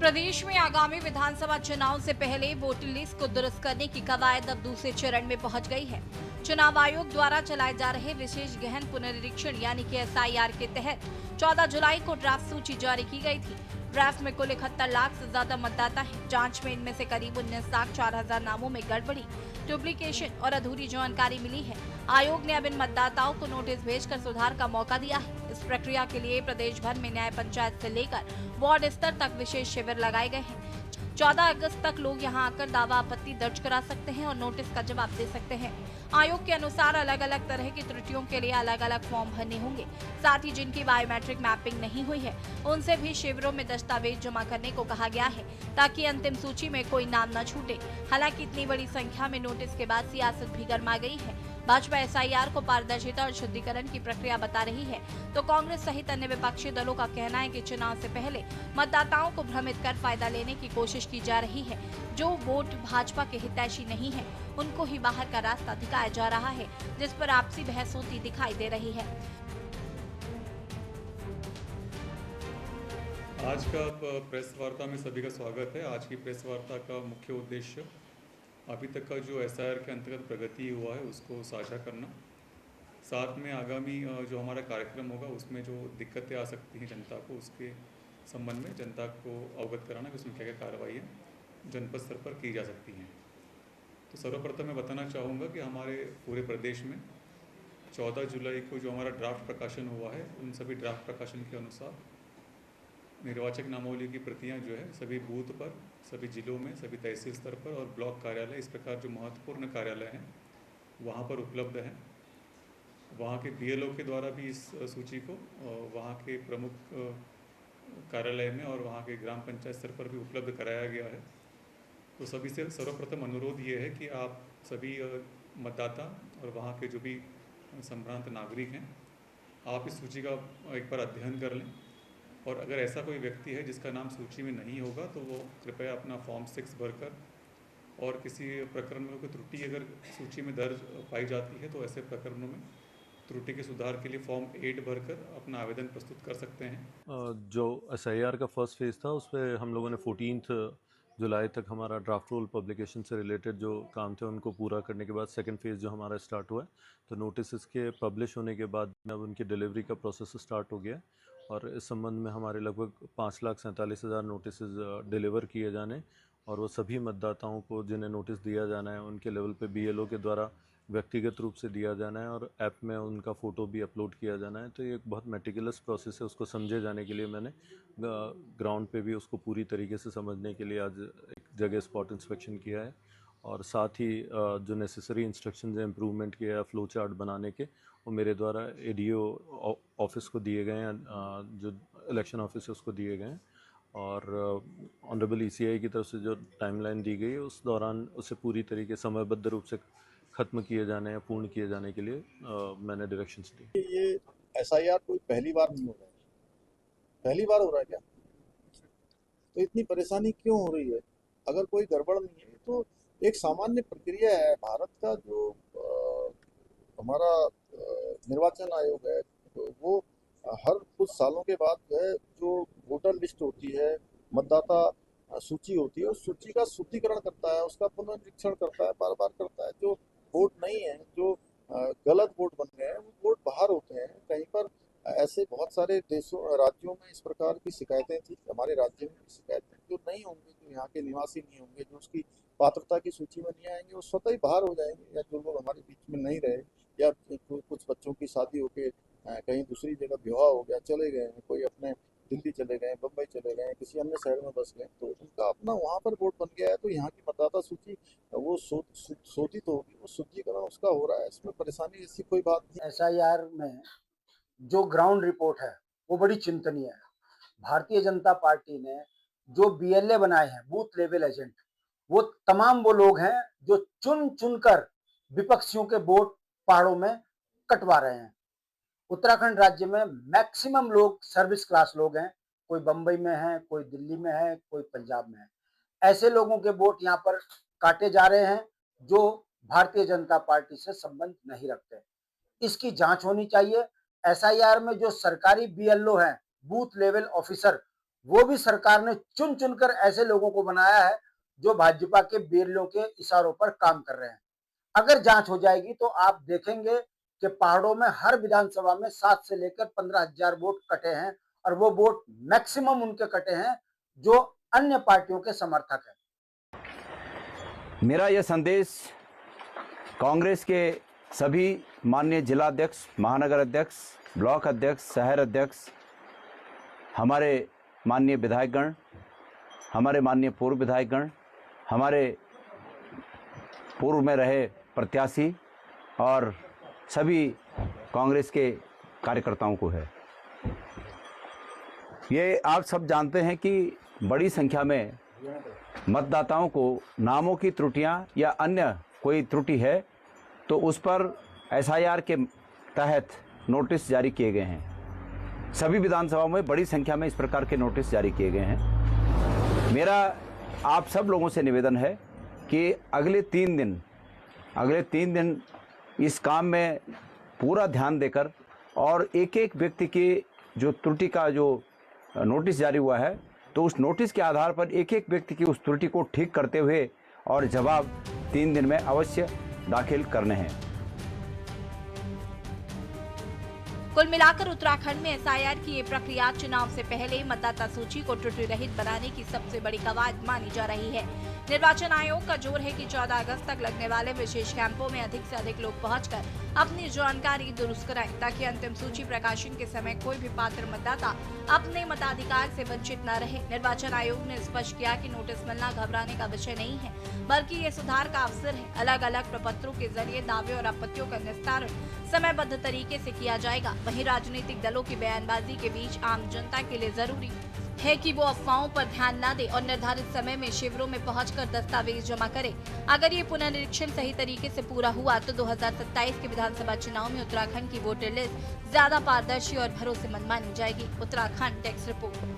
प्रदेश में आगामी विधानसभा चुनाव से पहले वोटर लिस्ट को दुरुस्त करने की कवायद अब दूसरे चरण में पहुंच गई है। चुनाव आयोग द्वारा चलाए जा रहे विशेष गहन पुनरीक्षण यानी कि SIR के तहत 14 जुलाई को ड्राफ्ट सूची जारी की गई थी। ड्राफ्ट में कुल 71 लाख से ज्यादा मतदाता हैं। जांच में इनमें से करीब 19,04,000 नामों में गड़बड़ी, डुप्लीकेशन और अधूरी जानकारी मिली है। आयोग ने अब इन मतदाताओं को नोटिस भेजकर सुधार का मौका दिया है। इस प्रक्रिया के लिए प्रदेश भर में न्याय पंचायत से लेकर वार्ड स्तर तक विशेष शिविर लगाए गए हैं। 14 अगस्त तक लोग यहां आकर दावा आपत्ति दर्ज करा सकते हैं और नोटिस का जवाब दे सकते हैं। आयोग के अनुसार अलग अलग तरह की त्रुटियों के लिए अलग अलग फॉर्म भरने होंगे। साथ ही जिनकी बायोमेट्रिक मैपिंग नहीं हुई है उनसे भी शिविरों में दस्तावेज जमा करने को कहा गया है ताकि अंतिम सूची में कोई नाम न छूटे। हालांकि इतनी बड़ी संख्या में नोटिस के बाद सियासत भी गर्मा गई है। भाजपा SIR को पारदर्शिता और शुद्धिकरण की प्रक्रिया बता रही है, तो कांग्रेस सहित अन्य विपक्षी दलों का कहना है कि चुनाव से पहले मतदाताओं को भ्रमित कर फायदा लेने की कोशिश की जा रही है। जो वोट भाजपा के हितैषी नहीं है उनको ही बाहर का रास्ता दिखाया जा रहा है, जिस पर आपसी बहस होती दिखाई दे रही है। आज का प्रेस वार्ता में सभी का स्वागत है। आज की प्रेस वार्ता का मुख्य उद्देश्य अभी तक का जो SIR के अंतर्गत प्रगति हुआ है उसको साझा करना, साथ में आगामी जो हमारा कार्यक्रम होगा उसमें जो दिक्कतें आ सकती हैं जनता को, उसके संबंध में जनता को अवगत कराना कि उसमें क्या क्या कार्रवाइयाँ जनपद स्तर पर की जा सकती हैं। तो सर्वप्रथम मैं बताना चाहूँगा कि हमारे पूरे प्रदेश में 14 जुलाई को जो हमारा ड्राफ्ट प्रकाशन हुआ है, उन सभी ड्राफ्ट प्रकाशन के अनुसार निर्वाचक नामावली की प्रतियां जो है सभी बूथ पर, सभी जिलों में, सभी तहसील स्तर पर और ब्लॉक कार्यालय, इस प्रकार जो महत्वपूर्ण कार्यालय हैं वहाँ पर उपलब्ध हैं। वहाँ के BLO के द्वारा भी इस सूची को वहाँ के प्रमुख कार्यालय में और वहाँ के ग्राम पंचायत स्तर पर भी उपलब्ध कराया गया है। तो सभी से सर्वप्रथम अनुरोध ये है कि आप सभी मतदाता और वहाँ के जो भी संभ्रांत नागरिक हैं, आप इस सूची का एक बार अध्ययन कर लें और अगर ऐसा कोई व्यक्ति है जिसका नाम सूची में नहीं होगा तो वो कृपया अपना फॉर्म 6 भरकर, और किसी प्रकरण में कोई त्रुटि अगर सूची में दर्ज पाई जाती है तो ऐसे प्रकरणों में त्रुटि के सुधार के लिए फॉर्म 8 भरकर अपना आवेदन प्रस्तुत कर सकते हैं। जो SIR का फर्स्ट फेज़ था उस पर हम लोगों ने 14 जुलाई तक हमारा ड्राफ्ट रोल पब्लिकेशन से रिलेटेड जो काम थे उनको पूरा करने के बाद सेकंड फेज़ जो हमारा स्टार्ट हुआ है, तो नोटिस के पब्लिश होने के बाद अब उनकी डिलीवरी का प्रोसेस स्टार्ट हो गया और इस संबंध में हमारे लगभग 5,47,000 नोटिस डिलीवर किए जाने और वो सभी मतदाताओं को जिन्हें नोटिस दिया जाना है उनके लेवल पे BLO के द्वारा व्यक्तिगत रूप से दिया जाना है और ऐप में उनका फ़ोटो भी अपलोड किया जाना है। तो ये एक बहुत मेटिकुलस प्रोसेस है, उसको समझे जाने के लिए मैंने ग्राउंड पे भी उसको पूरी तरीके से समझने के लिए आज एक जगह स्पॉट इंस्पेक्शन किया है और साथ ही जो नेसेसरी इंस्ट्रक्शंस हैं इम्प्रूवमेंट के या फ्लो चार्ट बनाने के, वो मेरे द्वारा ADO ऑफिस को दिए गए हैं, जो इलेक्शन ऑफिस है उसको दिए गए हैं और ऑनरेबल ECI की तरफ से जो टाइमलाइन दी गई है उस दौरान उसे पूरी तरीके समयबद्ध रूप से खत्म किए जाने या पूर्ण किए जाने के लिए मैंने डायरेक्शंस दी। ये SIR कोई पहली बार नहीं हो रहा है, पहली बार हो रहा है क्या? तो इतनी परेशानी क्यों हो रही है? अगर कोई गड़बड़ नहीं है तो एक सामान्य प्रक्रिया है। भारत का जो हमारा निर्वाचन आयोग है तो वो हर कुछ सालों के बाद जो है जो वोटर लिस्ट होती है, मतदाता सूची होती है, उस सूची का शुद्धिकरण करता है, उसका पुनरीक्षण करता है, बार बार करता है। जो वोट नहीं है, जो गलत वोट बन गए हैं, वो वोट बाहर होते हैं। कहीं पर ऐसे बहुत सारे देशों राज्यों में इस प्रकार की शिकायतें थी, हमारे राज्य में भी शिकायतें, जो नहीं होंगे, जो यहाँ के निवासी नहीं होंगे, जो उसकी पात्रता की सूची में नहीं आएंगे, वो स्वतः ही बाहर हो जाएंगे। या जो लोग हमारे बीच में नहीं रहे या कुछ बच्चों की शादी होके कहीं दूसरी जगह विवाह हो गया, चले गए हैं, कोई अपने दिल्ली चले गए, बम्बई चले गए, किसी अन्य शहर में बस गए, तो उनका अपना वहाँ पर वोट बन गया है। तो यहाँ की मतदाता सूची वो शोधित होगी, वो शुद्धिकरण उसका हो रहा है, इसमें परेशानी ऐसी कोई बात नहीं। SIR में जो ग्राउंड रिपोर्ट है वो बड़ी चिंतनीय है। भारतीय जनता पार्टी ने जो BLA बनाए हैं, बूथ लेवल एजेंट, वो तमाम वो लोग हैं जो चुन चुनकर विपक्षियों के वोट पहाड़ों में कटवा रहे हैं। उत्तराखंड राज्य में मैक्सिमम लोग सर्विस क्लास लोग हैं, कोई बंबई में है, कोई दिल्ली में है, कोई पंजाब में है। ऐसे लोगों के वोट यहाँ पर काटे जा रहे हैं जो भारतीय जनता पार्टी से संबंध नहीं रखते। इसकी जांच होनी चाहिए। SIR में जो सरकारी BLO हैं, बूथ लेवल ऑफिसर, वो भी सरकार ने चुन चुनकर ऐसे लोगों को बनाया है जो भाजपा के बेरियों के इशारों पर काम कर रहे हैं। अगर जांच हो जाएगी तो आप देखेंगे कि पहाड़ों में हर विधानसभा में 7 से लेकर 15,000 वोट कटे हैं और वो वोट मैक्सिमम उनके कटे हैं जो अन्य पार्टियों के समर्थक हैं। मेरा यह संदेश कांग्रेस के सभी माननीय जिलाध्यक्ष, महानगर अध्यक्ष, ब्लॉक अध्यक्ष, शहर अध्यक्ष, हमारे माननीय विधायकगण, हमारे माननीय पूर्व विधायकगण, हमारे पूर्व में रहे प्रत्याशी और सभी कांग्रेस के कार्यकर्ताओं को है। ये आप सब जानते हैं कि बड़ी संख्या में मतदाताओं को नामों की त्रुटियां या अन्य कोई त्रुटि है तो उस पर एसआईआर के तहत नोटिस जारी किए गए हैं। सभी विधानसभाओं में बड़ी संख्या में इस प्रकार के नोटिस जारी किए गए हैं। मेरा आप सब लोगों से निवेदन है कि अगले 3 दिन इस काम में पूरा ध्यान देकर और एक एक व्यक्ति की जो त्रुटि का जो नोटिस जारी हुआ है तो उस नोटिस के आधार पर एक एक व्यक्ति की उस त्रुटि को ठीक करते हुए और जवाब 3 दिन में अवश्य दाखिल करने हैं। कुल मिलाकर उत्तराखंड में एसआईआर की ये प्रक्रिया चुनाव से पहले मतदाता सूची को त्रुटि रहित बनाने की सबसे बड़ी कवायद मानी जा रही है। निर्वाचन आयोग का जोर है कि 14 अगस्त तक लगने वाले विशेष कैंपों में अधिक से अधिक लोग पहुंचकर अपनी जानकारी दुरुस्त कराएं ताकि अंतिम सूची प्रकाशन के समय कोई भी पात्र मतदाता अपने मताधिकार से वंचित न रहे। निर्वाचन आयोग ने स्पष्ट किया कि नोटिस मिलना घबराने का विषय नहीं है, बल्कि ये सुधार का अवसर है। अलग अलग प्रपत्रों के जरिए दावे और आपत्तियों का निस्तारण समयबद्ध तरीके से किया जाएगा। वहीं राजनीतिक दलों की बयानबाजी के बीच आम जनता के लिए जरूरी है कि वो अफवाहों पर ध्यान न दे और निर्धारित समय में शिविरों में पहुंचकर दस्तावेज जमा करे। अगर ये पुनरीक्षण सही तरीके से पूरा हुआ तो 2027 के विधानसभा चुनाव में उत्तराखंड की वोटर लिस्ट ज्यादा पारदर्शी और भरोसेमंद मानी जाएगी। Uttarakhand desk report.